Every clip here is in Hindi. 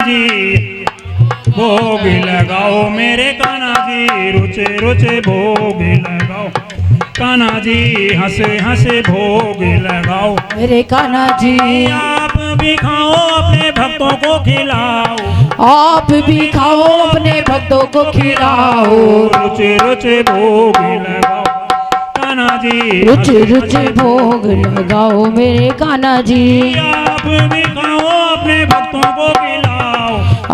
जी भोग लगाओ मेरे कान्हा जी रुचे रुचे भोग लगाओ कान्हा जी हंसे हंसे भोग लगाओ मेरे कान्हा जी। आप भी खाओ अपने भक्तों को खिलाओ आप भी खाओ अपने भक्तों को खिलाओ रुचे रुचे भोग लगाओ कान्हा जी रुचे रुचे भोग लगाओ मेरे कान्हा जी। आप भी खाओ अपने भक्तों को खिलाओ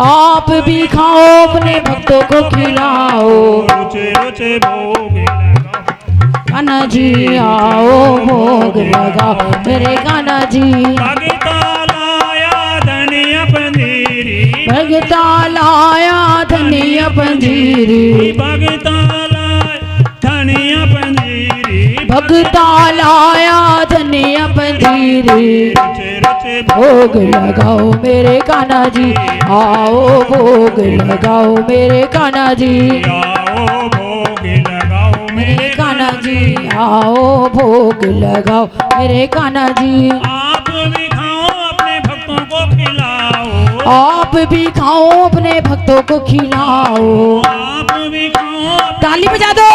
आप भी खाओ अपने भक्तों को खिलाओ रुचे रुचे भोग लगाओ कान्हा जी आओ भोग लगाओ मेरे कान्हा जी। भगता लाया धनिया पंजीरी भगता लाया धनिया पंजीरी भगता लाया धनिया पंजीरी भगता लाया धनिया पंजीरी रुचे रुचे भोग लगाओ मेरे कान्हा जी। आओ भोग लगाओ मेरे कान्हा जी। आओ भोग लगाओ मेरे कान्हा जी आओ भोग लगाओ मेरे कान्हा जी। आप भी खाओ अपने भक्तों को खिलाओ आप भी खाओ अपने भक्तों को खिलाओ आप भी खाओ ताली बजा दो।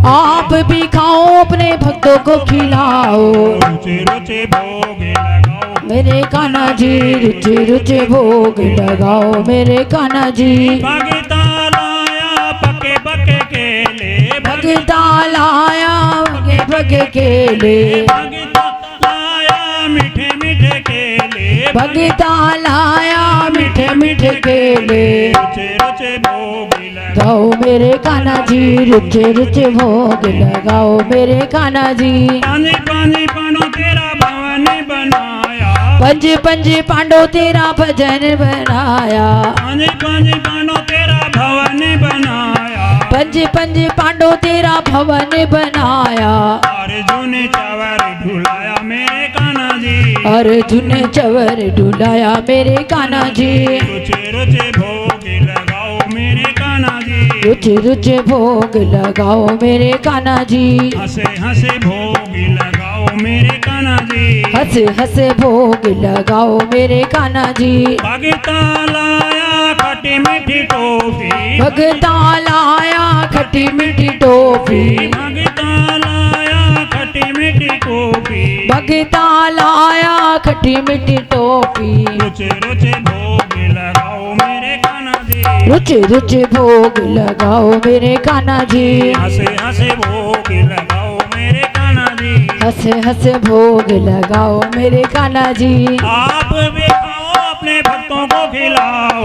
आप भी खाओ अपने भक्तों को खिलाओ रुचे रुचे भोग लगाओ मेरे कान्हा जी। रुचे रुचे भोग लगाओ मेरे कान्हा जी। भगता लाया पके पके केले भगता लाया भगे भगे केले भगता लाया मीठे मीठे केले भगता लाया मीठे मीठे केले रुचे रुचे भोग लगाओ गाओ मेरे कान्हा जी। रुचे रुचे भोग लगाओ मेरे कान्हा जी। पानी पानी पानो तेरा भवन बनाया पंज पंज पांडव तेरा भजन बनाया पानी पानी पानो तेरा भवन बनाया पंज पंज पांडव तेरा भवन बनाया अर्जुन चवर ढुलाया मेरे कान्हा जी अर्जुन चवर ढुलाया मेरे कान्हा जी। रुचे रुचे भोग लगाओ मेरे कान्हा जी रुचे रुचे भोग लगाओ मेरे कान्हा जी। हंसे हंसे भोग लगाओ मेरे कान्हा जी हंस हंस भोग लगाओ मेरे कान्हा जी। भगता लाया खटी मीठी टोपी भगता लाया खटी मीठी टोपी भगता लाया खटी मीठी टोपी भगता लाया खटी मीठी टोपी रुचे रुचे भोग लगाओ मेरे कान्हा जी रुचे रुचे भोग लगाओ मेरे कान्हा जी। हंसे हंसे भोग लगाओ मेरे कान्हा जी हंस हंस भोग लगाओ मेरे कान्हा जी। आप भी खाओ अपने भक्तों को खिलाओ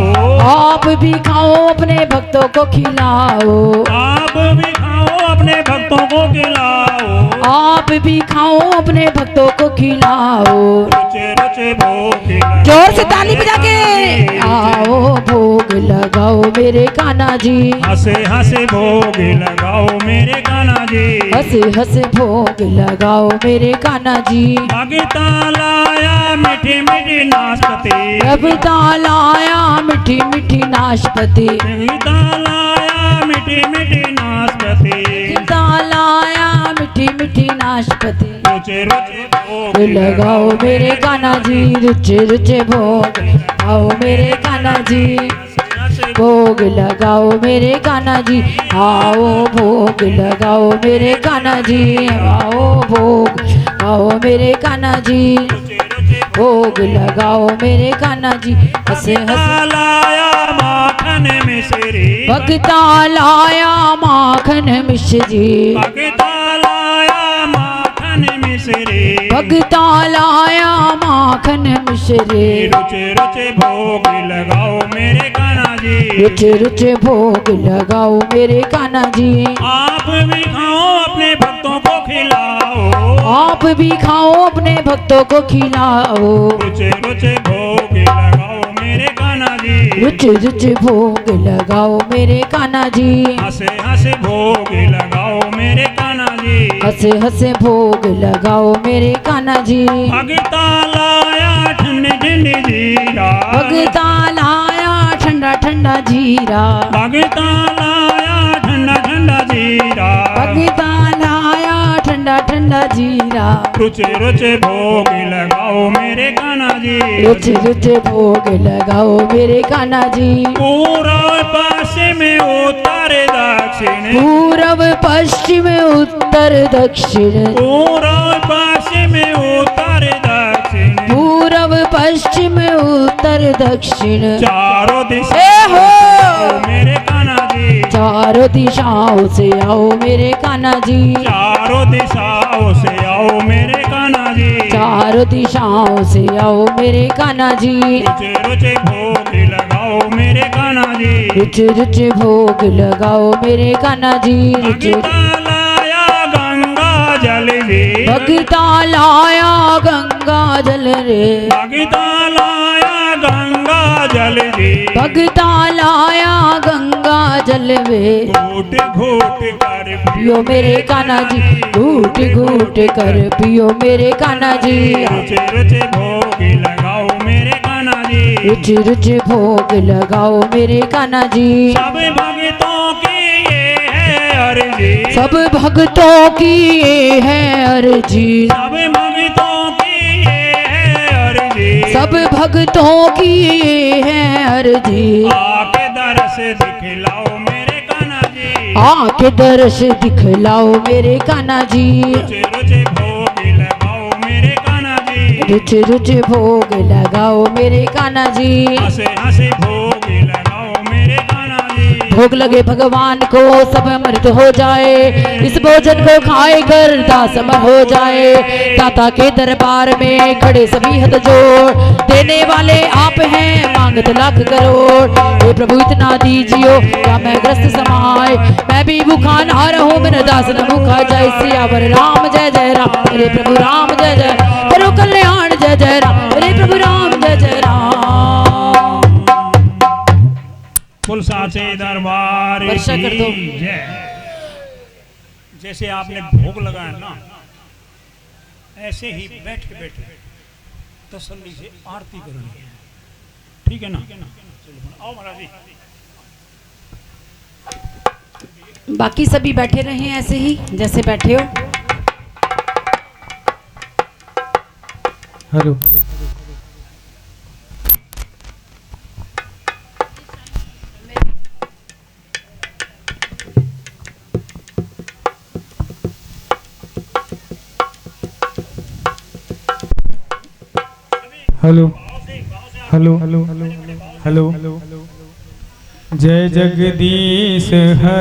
आप भी खाओ अपने भक्तों को खिलाओ आप भी खाओ अपने भक्तों को खिलाओ आप भी खाओ अपने भक्तों को खिलाओ रुचे रुचे भोग लगाओ जोर से ताली बजा के आओ भोग लगाओ मेरे कान्हा जी। हंसे हंसे भोग लगाओ मेरे कान्हा जी हंस हंस भोग लगाओ मेरे कान्हा जी। भगता लाया मीठी मीठी नाशपति भगता लाया मीठी मीठी नाशपति भगता लाया मीठी मीठी नाशपति भगता लाया मीठी मीठी नाशपति रुचे रुचे भोग लगाओ मेरे कान्हा जी। रुचे रुचे भोग लगाओ मेरे कान्हा जी। भोग लगाओ मेरे कान्हा जी। आओ भोग लगाओ मेरे कान्हा जी। आओ भोग लगाओ मेरे कान्हा जी। भोग लगाओ मेरे कान्हा जी। हंसे हंसे लाया माखन मिश्री भगता लाया माखन मिश्री भगता लाया माखन मिश्री भगता लाया माखन मिश्री रुचे रुचे भोग लगाओ मेरे कान्हा जी रुचे रुचे भोग लगाओ मेरे कान्हा जी। आप भी खाओ अपने भक्तों को खिलाओ आप भी खाओ अपने भक्तों को खिलाओ रुचे रुचे भोग लगाओ मेरे कान्हा जी रुचे रुचे भोग लगाओ मेरे कान्हा जी। हंसे हंसे भोग लगाओ मेरे कान्हा जी हंसे हंसे भोग लगाओ मेरे कान्हा जी। भगता लाया ठंडी ठंडी जीरा भगता लाया ठंडा ठंडा जीरा भगता लाया ठंडा ठंडा जीरा भगता लाया ठंडा ठंडा ठंडा जीरा रुचे रुचे भोग लगाओ मेरे कान्हा जी रुचे रुचे भोग लगाओ मेरे कान्हा जी पूरब पश्चिम उत्तर दक्षिण पूरब पश्चिम उत्तर दक्षिण पूरब पश्चिम उत्तर दक्षिण पूरब पश्चिम उत्तर दक्षिण चारों दिशा हो मेरे कान्हा जी चारों दिशाओं से आओ मेरे कान्हा जी चारों दिशाओं से आओ मेरे कान्हा जी चारों दिशाओं से आओ मेरे कान्हा जी रुचे रुचे भोग लगाओ मेरे कान्हा जी रुचे रुचे भोग लगाओ मेरे कान्हा जी रुचे भगता लाया गंगा जल रे भगता लाया गंगा जल रे भगता लाया गंगा जल रे भगता लाया गंगा जल वे घूट घूट कर पियो मेरे कान्हा जी घूट घूट कर पियो मेरे कान्हा जी रुचे रुचे भोग लगाओ मेरे कान्हा जी रुचि रुचि भोग लगाओ मेरे कान्हा जी सब भक्तों की ये है अर्जी सब भक्तों की ये है अर्जी सब भक्तों की ये है अर्जी सब भक्तों की ये है अर्जी आके दरस दिखलाओ मेरे कान्हा जी आके दर्श दिखलाओ मेरे कान्हा जी रुचे रुचे भोग लगाओ मेरे कान्हा जी रुचि रुचि भोग लगाओ मेरे कान्हा जी हंसे हंसे भोग लगाओ मेरे कान्हा जी भोग लगे भगवान को सब अमृत हो जाए इस भोजन को खाए कर दास अमर हो जाए दाता के दरबार में खड़े सभी हाथ जोड़ देने वाले आप हैं मांगत लाख करोड़ हे प्रभु इतना दीजियो क्या मैं ग्रस्त समाए मैं भी भूखा ना रहूं मेरा दास न भूखा जाए सियावर राम जय जय राम मेरे प्रभु राम जय जय करो कल्याण जय जय राम मेरे प्रभु राम जय जय राम कुल साचे दरबार वर्षा कर दो। की जय। जैसे आपने भोग लगाया ना ऐसे ही बैठ के तसल्ली से आरती करनी है ठीक है ना चलो आओ महाराज जी बाकी सभी बैठे रहे ऐसे ही जैसे बैठे हो hello hello hello hello hello जय जगदीश हरि